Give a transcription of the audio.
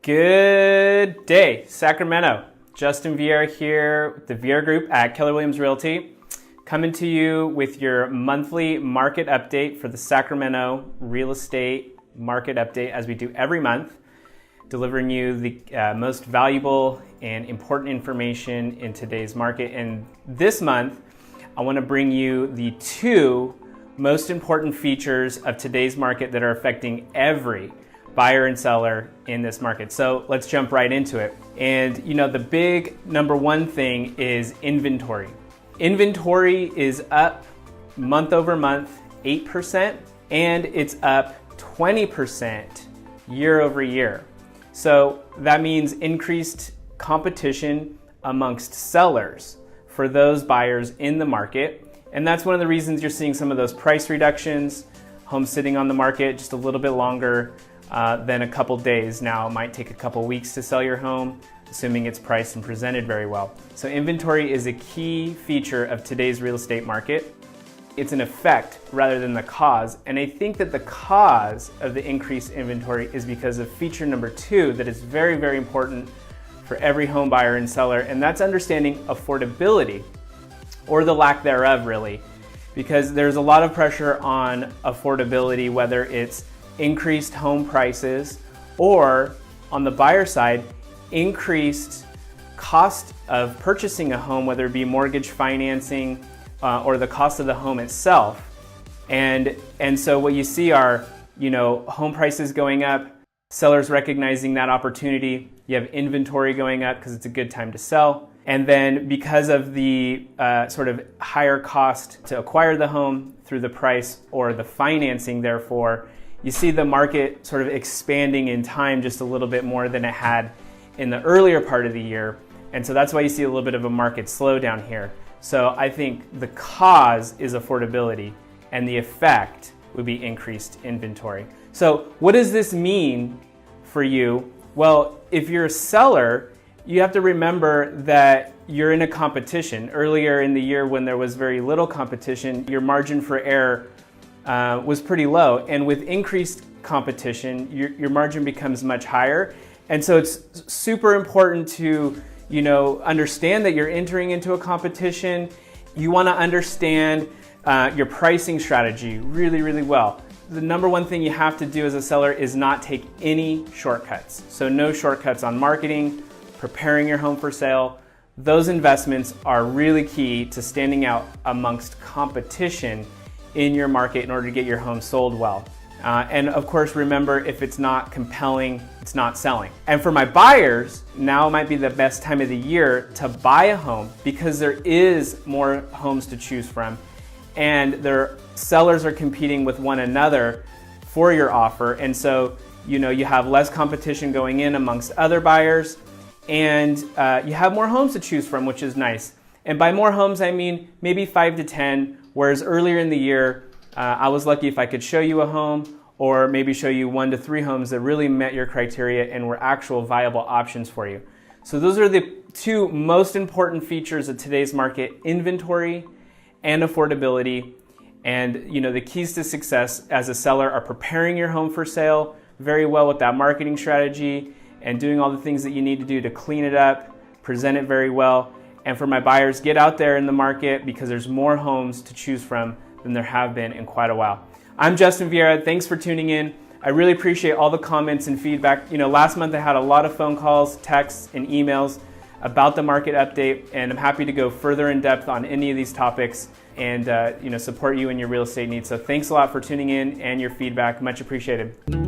Good day, Sacramento. Justin Vierra here with the Vierra Group at Keller Williams Realty, coming to you with your monthly market update for the Sacramento real estate market update, as we do every month, delivering you the most valuable and important information in today's market. And this month, I want to bring you the two most important features of today's market that are affecting every buyer and seller in this market. So let's jump right into it. And the big number one thing is inventory. Inventory is up month over month, 8%, and it's up 20% year over year. So that means increased competition amongst sellers for those buyers in the market. And that's one of the reasons you're seeing some of those price reductions, homes sitting on the market just a little bit longer than a couple days. Now it might take a couple weeks to sell your home, assuming it's priced and presented very well. So inventory is a key feature of today's real estate market. It's an effect rather than the cause. And I think that the cause of the increased inventory is because of feature number two that is very, very important for every home buyer and seller, and that's understanding affordability, or the lack thereof, really. Because there's a lot of pressure on affordability, whether it's increased home prices, or on the buyer side, increased cost of purchasing a home, whether it be mortgage financing or the cost of the home itself. And so what you see are, home prices going up, sellers recognizing that opportunity. You have inventory going up because it's a good time to sell. And then because of the sort of higher cost to acquire the home through the price or the financing, therefore, you see the market sort of expanding in time just a little bit more than it had in the earlier part of the year. And so that's why you see a little bit of a market slowdown here. So I think the cause is affordability, and the effect would be increased inventory. So what does this mean for you? Well, if you're a seller, you have to remember that you're in a competition. Earlier in the year, when there was very little competition, your margin for error was pretty low. And with increased competition, your margin becomes much higher. And so it's super important to understand that you're entering into a competition. You want to understand your pricing strategy really, really well. The number one thing you have to do as a seller is not take any shortcuts. So no shortcuts on marketing, preparing your home for sale. Those investments are really key to standing out amongst competition in your market in order to get your home sold well. And of course, remember, if it's not compelling, it's not selling. And for my buyers, now might be the best time of the year to buy a home because there is more homes to choose from, and their sellers are competing with one another for your offer. And so, you have less competition going in amongst other buyers, and you have more homes to choose from, which is nice. And by more homes, I mean maybe 5 to 10, whereas earlier in the year, I was lucky if I could show you a home or maybe show you 1 to 3 homes that really met your criteria and were actual viable options for you. So those are the two most important features of today's market: inventory and affordability. And the keys to success as a seller are preparing your home for sale very well with that marketing strategy and doing all the things that you need to do to clean it up, present it very well. And for my buyers, get out there in the market because there's more homes to choose from than there have been in quite a while. I'm Justin Vierra. Thanks for tuning in. I really appreciate all the comments and feedback. Last month I had a lot of phone calls, texts, and emails about the market update, and I'm happy to go further in depth on any of these topics and support you in your real estate needs. So thanks a lot for tuning in and your feedback. Much appreciated.